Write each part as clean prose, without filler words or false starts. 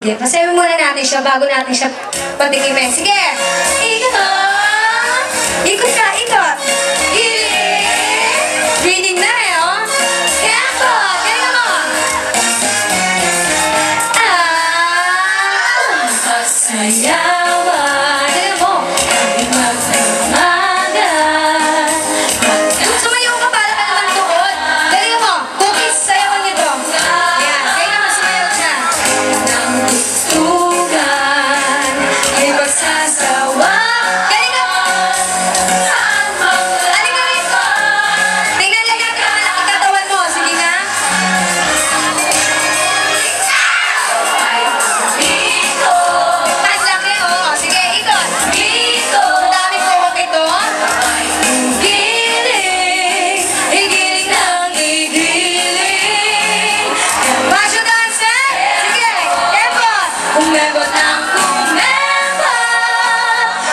Sige, pasayaw muna natin siya bago natin siya patikimin. Sige! Ikot! Ikot ka, ikot! Reading na eh, oh! Tempo! Kaya mo! Sasayawan! Kaya mo! Kami magmamagan! Sumayaw ka para ka naman tuod! Kaya mo! Cookies, sayawan nito! Yan, kaya naman sumayaw siya! Nang tustugan, ay magsasawa! Kaya ka! Halika rito! Tingnan lang natin ang malaki katawan mo! Sige nga! Ang laki, oh! Sige, ikot! Ang dami buhok ito! Giling! Igiling ng igiling! Macho dancer! Sige! Tempo! Umebot ng umebot!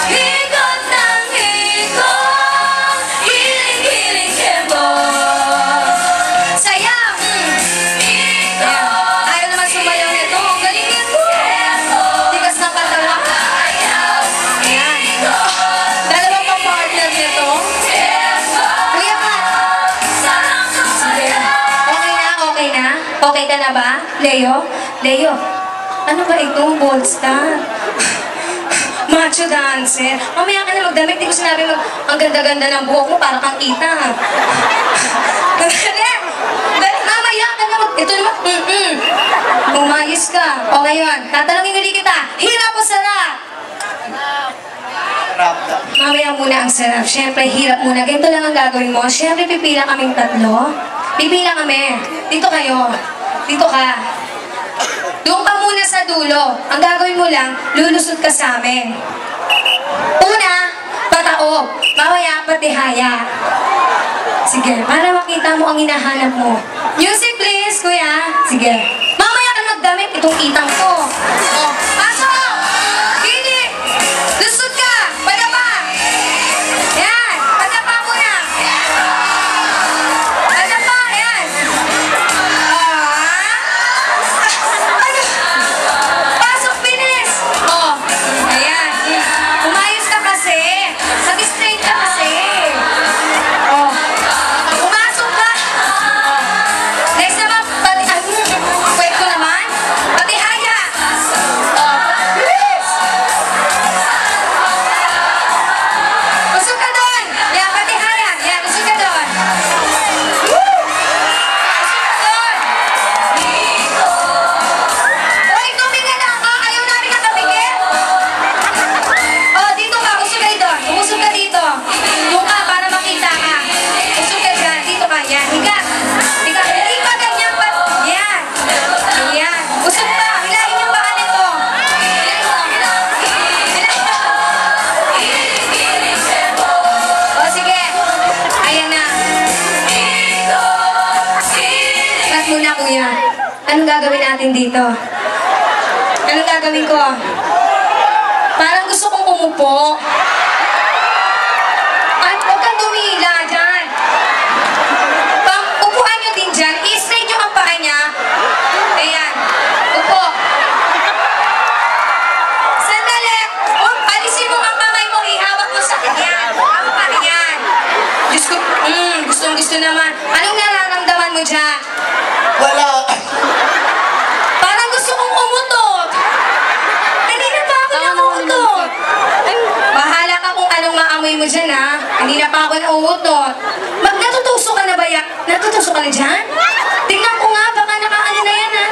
Ikot ng ikot! Giling-giling tempo! Sayaw! Ayaw naman sumayaw nito. Ang galing nito! Tigas ng katawan. Ayan. Dalawang pa-partner nito. Kuya ka! Sige. Okay na? Okay na? Okay ka na ba? Leo? Leo? Ano ba ito? Bold star? Macho dancer? Mamaya ka na magdamit. Di ko sinabi ang ganda-ganda ng buhok mo para kang kita. Dali! Dali! Mamaya ka na ito naman. Umayos ka. O ngayon, tatanungin ulit kita. Hirap o sarap? Mamaya muna ang sarap. Siyempre, hirap muna. Ganito lang ang gagawin mo. Siyempre, pipila kaming tatlo. Pipila kami. Dito kayo. Dito ka. Doon ka muna sa dulo. Ang gagawin mo lang, lulusot ka sa amin. Una, pataob. Mamaya, patihaya. Sige, para makita mo ang hinahanap mo. Music please, kuya. Sige. Mamaya ka magdamit itong itang to. Oh, pasok! Gini! Lusot ka! Padapa! Yan! Padapa muna! Padapa! Yan! Pasok, bilis! Oh, ayan. Umayos ka kasi. Sag-straight ka kasi. Oh. Pumasok ka! Next naman, pwede ko naman. Patihaya! Oh. Bilis! Usok ka doon! Yan, patihaya! Yan, usok ka doon! Woo! Usok ka doon! Hoy, tumingin na! Ayaw namin ka tumingin! Oh, dito ka! Usok ka doon! Umusok ka dito! Doon ka para makita ka! Usok ka dyan! Dito ka! Yan! Higa! Higa! Hindi pa ganyan pa! Yan! Yan! Usok ka! Hilahin yung baka nito! Hilahin mo! Hilahin mo! O, sige! Ayan na! Cut muna, kuya. Anong gagawin natin dito? Anong gagawin ko? Parang gusto kong umupo. At huwag kang tumila dyan. Upuan nyo din dyan. I-straight nyo ang paa niya. Ayan. Upo. Sandali. Alisin mo ang kamay mo. Ihawak mo sa kanya. Ang paa yan. Diyos ko. Gustong-gusto naman. Anong nararamdaman mo dyan? Wala. Parang gusto kong umutot. Hindi na pa ako nakuutot. Bahala ka kung anong maamoy mo dyan, ha? Hindi na pa ako nauutot. Natutuso ka na ba yan? Natutuso ka na dyan? Tingnan ko nga, baka nakaano na yan, ha?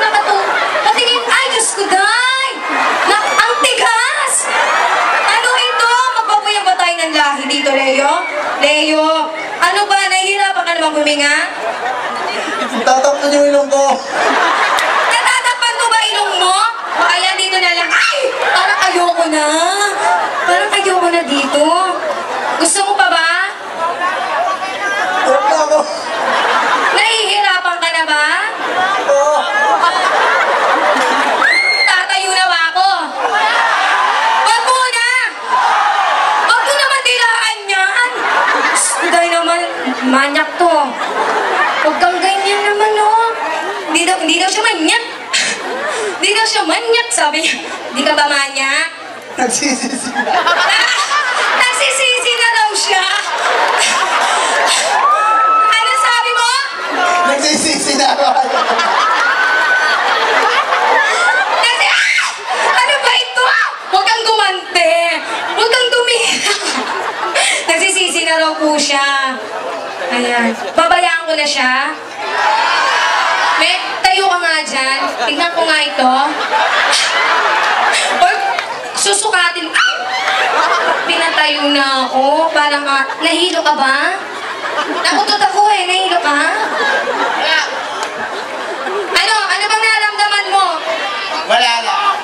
Patingin, ay, Diyos ko, day! Ang tigas! Ano ito? Magpapayang ba tayo ng lahi dito, Leo? Leo, ano ba? Nahihirapan ka naman huminga? Tatakto yung ilong ko. Natatapan ko ba ilong mo? O ayan, dito na lang. Ay! Parang ayoko na. Parang ayoko na dito. Gusto mo pa ba? Hirap na ako. Nahihirapan ka na ba? Oo. Tatayo na ba ako? Wag muna! Wag mo naman dilaan yan! Dahil naman, manyak to. Huwag kang ganyan naman, no? Hindi daw siya sabi niya, di ka ba manyak? Nagsisisi na. Nagsisisi na raw siya. Ano sabi mo? Nagsisisi na ako. Kasi, ano ba ito? Huwag kang gumante. Huwag kang tumira. Nagsisisi na raw po siya. Ayan. Babayaan ko na siya. May, tayo ka nga dyan. Tignan ko nga ito. Or, susukatin. Pinatayo na ako. Parang, nahilo ka ba? Nakutot ako eh. Nahilo ka? Ano? Ano bang naramdaman mo? Wala lang.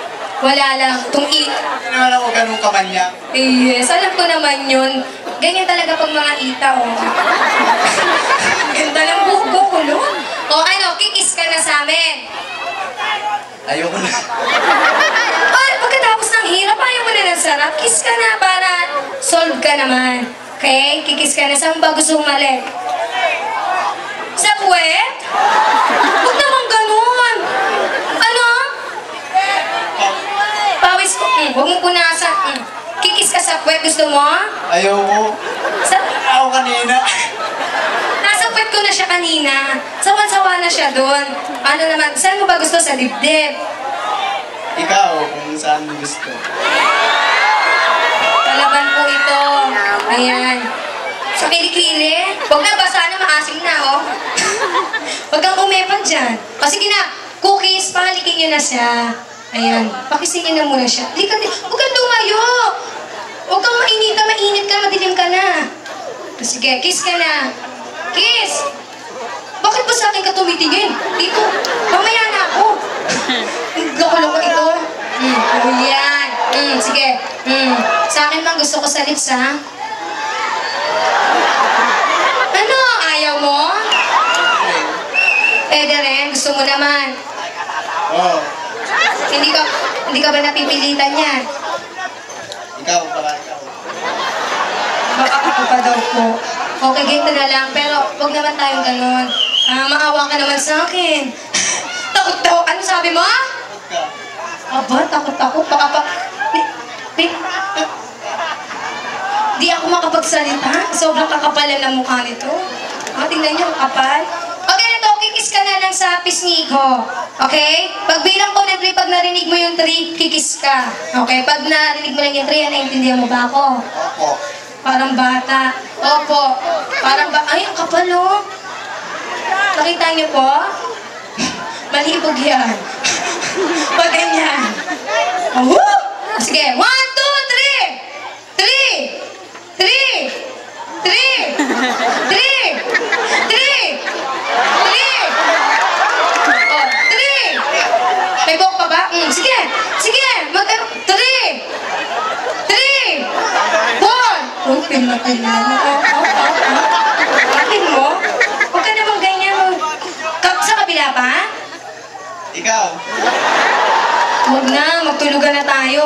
Wala lang. Hindi naman ako ganun kamanyak. Yes, alam ko naman yun. Ganyan talaga pag mga ita, oh. Ganda lang buhok ko, no? O ano, kikis ka na sa amin. Ayoko na. Or, pagkatapos ng hirap, ayaw mo na ng sarap, kiss ka na para solve ka naman. Okay? Kikis ka na. Saan ba gusto umalik? Sa puwet? Huwag naman ganun. Ano? Pawis ko. Huwag mo punasan. Kikis ka sa puwet. Gusto mo? Ayoko. Sa... Ako kanina. Nasa puwet ko na siya kanina. Sawan-sawa na siya doon. Ano naman? Saan mo ba gusto? Sa dibdib? Ikaw, kung saan mo gusto. Palaban po ito. Ayan. Sa kilikili. Huwag na, basa na, maasim na, oh. Huwag kang umepan dyan. O sige na, cookies, pahalikin nyo na siya. Ayan. Pakisingin na muna siya. Huwag kang lumayo. Huwag kang mainit ka, madilim ka na. O sige, kiss ka na. Kiss! Bakit ba sa akin ka tumitingin? Dito, mamaya na ako. Loko-loko ito. Oh, yan. Sige. Sa akin lang gusto ko sa lips, ha? Ano? Ayaw mo? Pwede rin. Gusto mo naman. Oo. Hindi ka ba napipilitan yan? Ikaw, baka ikaw. Baka ako pa daw po. Okay, ganito na lang. Pero wag naman tayong ganun. Maawa ka naman sa akin. Takot. Ano sabi mo? Aba, takot. Baka pa... Di ako makapagsalita. Sobrang kakapalan ng mukha nito. Tingnan niyo, kapal. Okay na to, kikis ka na lang sa pisngi ko. Okay? Pagbilang ko ng 3, pag narinig mo yung 3, kikis ka. Okay? Pag narinig mo lang yung 3, naiintindihan mo ba ako? Opo. Parang bata. Opo. Parang ba... Ay, ang kapal, oh. Nakita niyo po? Malibog yan. Pag ganyan. Oh, sige. 1, 2, 3! 3! 3! 3! 3! 3! 3! Oh, 3! May buhok pa ba? Sige! Sige! 3! 3! 4! Oh, pinapin mo. Pinapin mo? Huwag ka naman ganyan. Sa kabila pa? Ikaw. Huwag na, magtulugan na tayo.